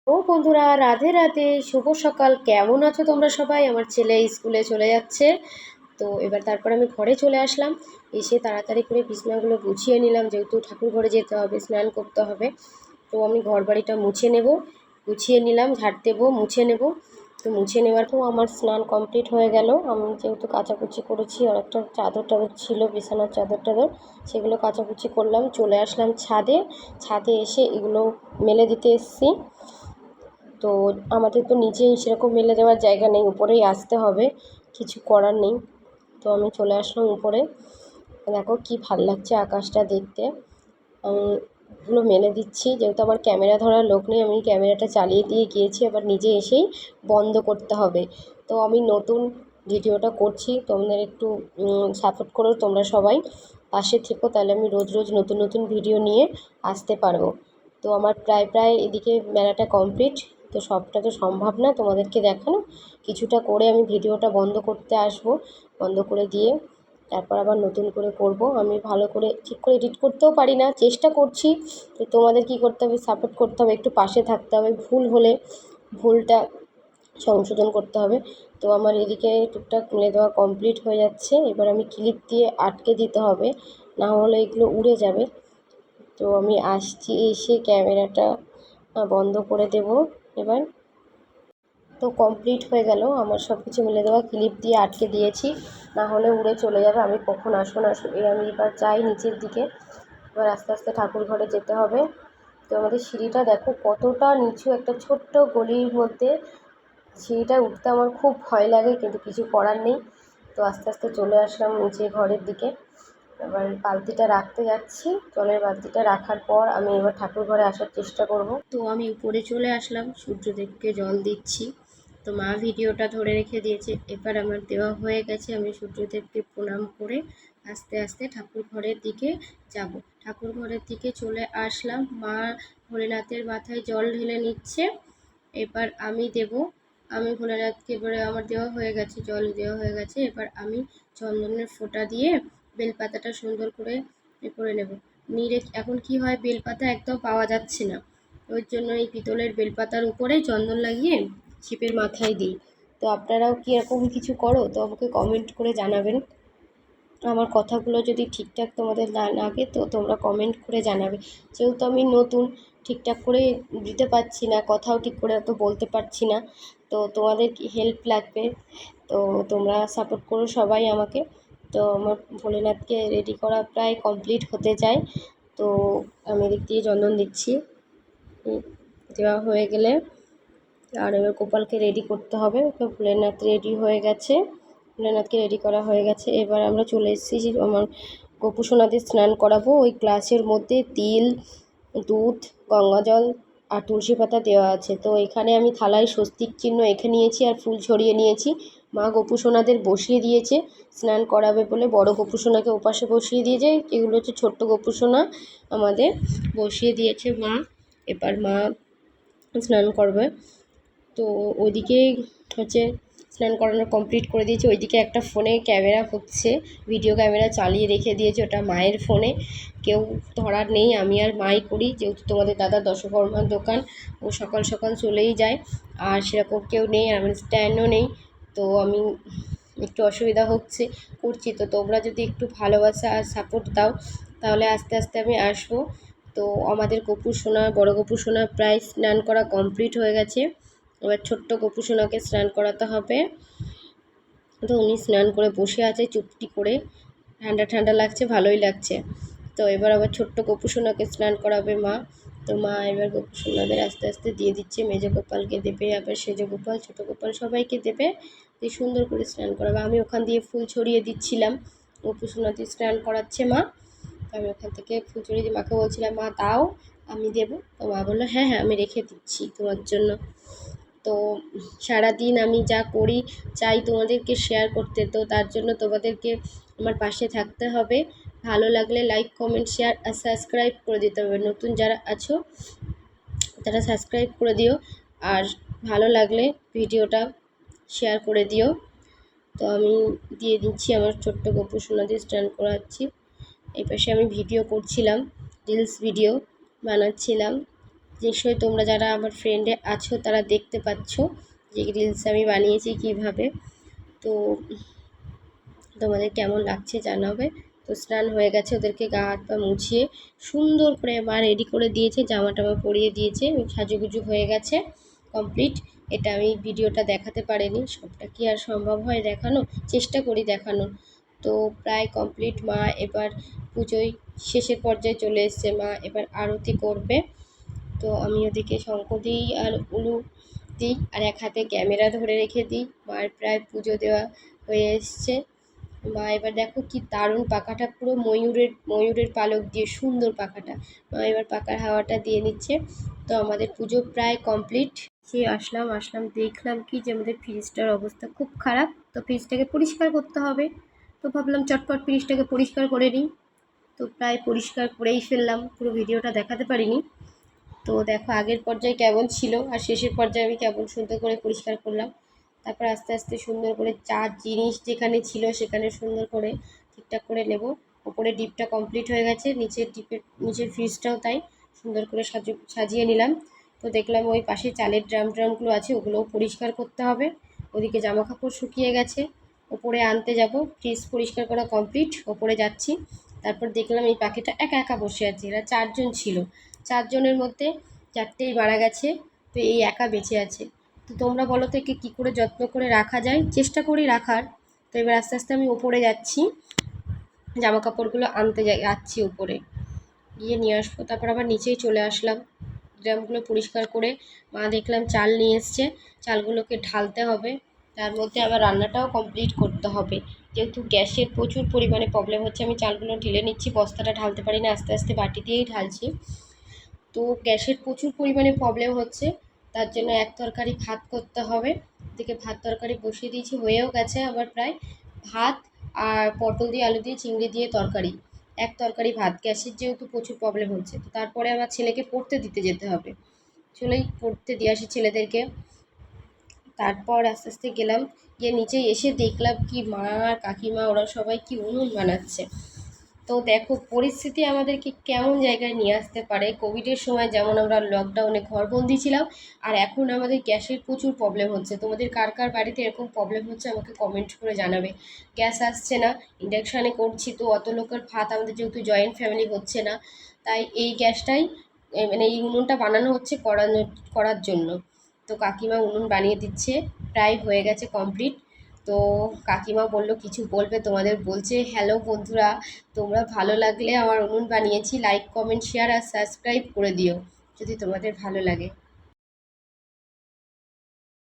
ও বন্ধুরা, রাধে রাধে, শুভ সকাল। কেমন আছো তোমরা সবাই? আমার ছেলে স্কুলে চলে যাচ্ছে, তো এবার তারপর আমি ঘরে চলে আসলাম। এসে তাড়াতাড়ি করে বিছানাগুলো গুছিয়ে নিলাম, যেহেতু ঠাকুর ঘরে যেতে হবে, স্নান করতে হবে। তো আমি ঘর বাড়িটা মুছে নেব, গুছিয়ে নিলাম, ঝাড় দেবো, মুছে নেব। তো মুছে নেওয়ার পর আমার স্নান কমপ্লিট হয়ে গেল। আমি যেহেতু কাচাকুচি করেছি, আর একটা চাদর টাদর ছিল, বিছানার চাদর টাদর, সেগুলো কাচাকুচি করলাম। চলে আসলাম ছাদে। ছাদে এসে এগুলো মেলে দিতে এসেছি। তো আমাদের তো নিচেই সেরকম মেলে দেওয়ার জায়গা নেই, উপরেই আসতে হবে, কিছু করার নেই। তো আমি চলে আসলাম উপরে। দেখো কি ভাল লাগছে আকাশটা দেখতে। আমি এগুলো মেলে দিচ্ছি, যেহেতু আমার ক্যামেরা ধরার লোক নেই, আমি ক্যামেরাটা চালিয়ে দিয়ে গিয়েছি, এবার নিজে এসেই বন্ধ করতে হবে। তো আমি নতুন ভিডিওটা করছি, তোমাদের একটু সাপোর্ট করো তোমরা সবাই, পাশে থেকো, তাহলে আমি রোজ রোজ নতুন নতুন ভিডিও নিয়ে আসতে পারবো। তো আমার প্রায় এদিকে মেলাটা কমপ্লিট। তো সবটা তো সম্ভব না তোমাদেরকে দেখানো, কিছুটা করে আমি ভিডিওটা বন্ধ করতে আসবো। বন্ধ করে দিয়ে তারপর আবার নতুন করে করব। আমি ভালো করে ঠিক করে এডিট করতেও পারি না, চেষ্টা করছি। তো তোমাদের কী করতে হবে, সাপোর্ট করতে হবে, একটু পাশে থাকতে হবে। ভুল হলে ভুলটা সংশোধন করতে হবে। তো আমার এদিকে টুকটাক তুলে দেওয়া কমপ্লিট হয়ে যাচ্ছে। এবার আমি ক্লিপ দিয়ে আটকে দিতে হবে, না হলে এগুলো উড়ে যাবে। তো আমি আসছি, এসে ক্যামেরাটা বন্ধ করে দেব এবার। তো কমপ্লিট হয়ে গেল আমার সব কিছু মিলে দেওয়া, ক্লিপ দিয়ে আটকে দিয়েছি, না হলে উড়ে চলে যাবে। আমি কখন আসবো না আসবো, আমি এবার যাই নিচের দিকে। এবার আস্তে আস্তে ঠাকুর ঘরে যেতে হবে। তো আমাদের সিঁড়িটা দেখো কতটা নিচু, একটা ছোট্ট গলির মধ্যে। সিঁড়িটা উঠতে আমার খুব ভয় লাগে, কিন্তু কিছু করার নেই। তো আস্তে আস্তে চলে আসলাম নিচে ঘরের দিকে। এবার বালতিটা রাখতে যাচ্ছি, জলের বালতিটা রাখার পর আমি এবার ঠাকুর ঘরে আসার চেষ্টা করব। তো আমি উপরে চলে আসলাম, সূর্যদেবকে জল দিচ্ছি। তো মা ভিডিওটা ধরে রেখে দিয়েছে, এবার আমার দেওয়া হয়ে গেছে। আমি সূর্যদেবকে প্রণাম করে আস্তে আস্তে ঠাকুর ঘরের দিকে যাব। ঠাকুর ঘরের দিকে চলে আসলাম, মা ভোলেনাথের মাথায় জল ঢেলে নিচ্ছে, এবার আমি দেব। আমি ভোলেনাথকে, এবারে আমার দেওয়া হয়ে গেছে, জল দেওয়া হয়ে গেছে। এবার আমি চন্দনের ফোঁটা দিয়ে বেলপাতাটা সুন্দর করে করে নেব। এখন কি হয়, বেলপাতা একদম পাওয়া যাচ্ছে না, ওই জন্য এই পিতলের বেলপাতার উপরে চন্দন লাগিয়ে শিবের মাথায় দিই। তো আপনারাও কি এরকম কিছু করো? তো আমাকে কমেন্ট করে জানাবেন। আমার কথাগুলো যদি ঠিকঠাক তোমাদের না লাগে, তো তোমরা কমেন্ট করে জানাবে। যেহেতু আমি নতুন, ঠিকঠাক করে দিতে পারছি না, কথাও ঠিক করে অত বলতে পারছি না, তো তোমাদের হেল্প লাগবে। তো তোমরা সাপোর্ট করো সবাই আমাকে। তো আমার ভোলেনাথকে রেডি করা প্রায় কমপ্লিট হতে যায়। তো আমি এদিক দিয়ে চন্দন দিচ্ছি, দেওয়া হয়ে গেলে আর এবার গোপালকে রেডি করতে হবে। তো ভোলেনাথ রেডি হয়ে গেছে, ভোলেনাথকে রেডি করা হয়ে গেছে। এবার আমরা চলে এসেছি, আমার গোপু সোনাদের স্নান করাবো। ওই গ্লাসের মধ্যে তিল, দুধ, গঙ্গাজল আর তুলসী পাতা দেওয়া আছে। তো এখানে আমি থালায় স্বস্তিক চিহ্ন এঁকে নিয়েছি আর ফুল ছড়িয়ে নিয়েছি। মা গোপু সোনাদের বসিয়ে দিয়েছে, স্নান করাবে বলে বড় গোপু সোনাকে ওপাশে বসিয়ে দিয়েছে, এগুলো হচ্ছে ছোট্ট গোপু সোনা আমাদের বসিয়ে দিয়েছে মা। এবার মা স্নান করবে। তো ওইদিকে হচ্ছে স্নান করানো কমপ্লিট করে দিয়েছি। ওইদিকে একটা ফোনে ক্যামেরা হচ্ছে, ভিডিও ক্যামেরা চালিয়ে রেখে দিয়েছে, ওটা মায়ের ফোনে, কেউ ধরার নেই, আমি আর মাই করি। যেহেতু তোমাদের দাদা দশকর্মার দোকান, ও সকাল সকাল চলেই যায়, আর সেরকম কেউ নেই, আর আমার স্ট্যান্ডও নেই। তো আমি একটু অসুবিধা হচ্ছে, করছি। তো তোমরা যদি একটু ভালোবাসা আর সাপোর্ট দাও, তাহলে আস্তে আস্তে আমি আসবো। তো আমাদের গোপু সোনা, বড় গোপু সোনা প্রায় স্নান করা কমপ্লিট হয়ে গেছে। এবার ছোট্ট গোপু সোনাকে স্নান করাতে হবে। তো উনি স্নান করে বসে আছে চুপটি করে, ঠান্ডা ঠান্ডা লাগছে, ভালোই লাগছে। তো এবার আবার ছোট্ট গোপু সোনাকে স্নান করাবে মা। তো মা এবার গোপু সোনাদের আস্তে আস্তে দিয়ে দিচ্ছে, মেজ গোপালকে দেবে, আবার সেজ গোপাল, ছোটো গোপাল সবাইকে দেবে, দিয়ে সুন্দর করে স্নান করাবে। আমি ওখান দিয়ে ফুল ছড়িয়ে দিচ্ছিলাম, গোপু সোনাদের স্নান করাচ্ছে মা। আমি ওখান থেকে ফুল ছড়িয়ে দিয়ে মাকে বলছিলাম, মা দাও, আমি দেবো। তো মা বললো, হ্যাঁ হ্যাঁ আমি রেখে দিচ্ছি তোমার জন্য। তো সারাদিন আমি যা করি চাই তোমাদেরকে শেয়ার করতে, তো তার জন্য তোমাদেরকে আমার পাশে থাকতে হবে। ভালো লাগলে লাইক, কমেন্ট, শেয়ার আর সাবস্ক্রাইব করে দিতে হবে। নতুন যারা আছো তারা সাবস্ক্রাইব করে দিও, আর ভালো লাগলে ভিডিওটা শেয়ার করে দিও। তো আমি দিয়ে দিচ্ছি, আমার ছোট্ট গোপু সোনাদের স্ট্যান্ড করাচ্ছি। এই পাশে আমি ভিডিও করছিলাম, রিলস ভিডিও বানাচ্ছিলাম। নিশ্চয়ই তোমরা যারা আমার ফ্রেন্ডে আছো তারা দেখতে পাচ্ছ যে রিলস আমি বানিয়েছি কিভাবে। তো তোমাদের কেমন লাগছে জানাবে। তো স্নান হয়ে গেছে, ওদেরকে গা হাত পা মুছিয়ে সুন্দর করে মা রেডি করে দিয়েছে, জামা টামা পরিয়ে দিয়েছে, সাজুগুজু হয়ে গেছে কমপ্লিট। এটা আমি ভিডিওটা দেখাতে পারিনি, সবটা কি আর সম্ভব হয় দেখানো, চেষ্টা করি দেখানোর। তো প্রায় কমপ্লিট, মা এবার পুজোয় শেষের পর্যায়ে চলে এসছে, মা এবার আরতি করবে। তো আমি ওদিকে শঙ্খ দিই আর উলু দিই আর এক হাতে ক্যামেরা ধরে রেখে দিই। মায়ের প্রায় পুজো দেওয়া হয়ে এসছে। মা এবার দেখো কি দারুণ পাখাটা, পুরো ময়ূরের পালক দিয়ে সুন্দর পাখাটা, মা এবার পাখার হাওয়াটা দিয়ে নিচ্ছে। তো আমাদের পুজো প্রায় কমপ্লিট। সে আসলাম দেখলাম কি যে আমাদের ফ্রিজটার অবস্থা খুব খারাপ। তো ফ্রিজটাকে পরিষ্কার করতে হবে। তো ভাবলাম চটপট ফ্রিজটাকে পরিষ্কার করে নিই। তো প্রায় পরিষ্কার করেই ফেললাম, পুরো ভিডিওটা দেখাতে পারিনি। তো দেখো আগের পর্যায়ে কেমন ছিল আর শেষের পর্যায়ে আমি কেমন সুন্দর করে পরিষ্কার করলাম। তারপর আস্তে আস্তে সুন্দর করে যা জিনিস যেখানে ছিল সেখানে সুন্দর করে ঠিকঠাক করে নেব। ওপরে ডিপটা কমপ্লিট হয়ে গেছে, নিচের ফ্রিজটাও তাই সুন্দর করে সাজিয়ে নিলাম। তো দেখলাম ওই পাশে চালের ড্রামগুলো আছে, ওগুলোও পরিষ্কার করতে হবে। ওদিকে জামা কাপড় শুকিয়ে গেছে, ওপরে আনতে যাব। ফ্রিজ পরিষ্কার করা কমপ্লিট, ওপরে যাচ্ছি। তারপর দেখলাম এই পাখিটা একা একা বসে আছে, এরা 4 জন ছিল, 4 জনের মধ্যে 4টেই মারা গেছে। তো এই একা বেঁচে আছে। তো তোমরা বলো তো একে কী করে যত্ন করে রাখা যায়, চেষ্টা করি রাখার। তো এবার আস্তে আস্তে আমি ওপরে যাচ্ছি, জামা কাপড়গুলো আনতে যাচ্ছি, ওপরে গিয়ে নিয়ে আসবো। তারপর আবার নিচেই চলে আসলাম, ড্রামগুলো পরিষ্কার করে। মা দেখলাম চাল নিয়ে এসছে, চালগুলোকে ঢালতে হবে। তার মধ্যে আবার রান্নাটাও কমপ্লিট করতে হবে, যেহেতু গ্যাসের প্রচুর পরিমাণে প্রবলেম হচ্ছে। আমি চালগুলো ঢেলে নিচ্ছি, বস্তাটা ঢালতে পারি না, আস্তে আস্তে বাটি দিয়েই ঢালছি। তো গ্যাসের প্রচুর পরিমাণে প্রবলেম হচ্ছে, তার জন্য এক তরকারি ভাত করতে হবে। এদিকে ভাত তরকারি বসিয়ে দিয়েছি, হয়েও গেছে আবার প্রায়। ভাত আর পটল দিয়ে আলু দিয়ে চিংড়ি দিয়ে তরকারি, এক তরকারি ভাত। গ্যাসের যেহেতু প্রচুর প্রবলেম হচ্ছে, তো তারপরে আমার ছেলেকে পড়তে দিতে যেতে হবে। চলেই পড়তে দিয়ে আসি ছেলেদেরকে। তারপর আস্তে আস্তে গেলাম, গিয়ে নিচে এসে দেখলাম কি মা আর কাকিমা ওরা সবাই কি উনুন বানাচ্ছে। তো দেখো পরিস্থিতি আমাদেরকে কেমন জায়গায় নিয়ে আসতে পারে। কোভিডের সময় যেমন আমরা লকডাউনে ঘরবন্দি ছিলাম, আর এখন আমাদের গ্যাসের প্রচুর প্রবলেম হচ্ছে। তোমাদের কার কার বাড়িতে এরকম প্রবলেম হচ্ছে আমাকে কমেন্ট করে জানাবে। গ্যাস আসছে না, ইন্ডাকশানে করছি, তো অত লোকের ভাত আমাদের যেহেতু জয়েন্ট ফ্যামিলি হচ্ছে না, তাই এই গ্যাসটাই মানে এই উনুনটা বানানো হচ্ছে করার জন্য। তো কাকিমা উনুন বানিয়ে দিচ্ছে, প্রায় হয়ে গেছে কমপ্লিট। তো কাকিমা বলল কিছু বলবে তোমাদের, বলছে হ্যালো বন্ধুরা, তোমরা ভালো লাগলে আমার উনুন বানিয়েছি লাইক কমেন্ট শেয়ার আর সাবস্ক্রাইব করে দিও যদি তোমাদের ভালো লাগে।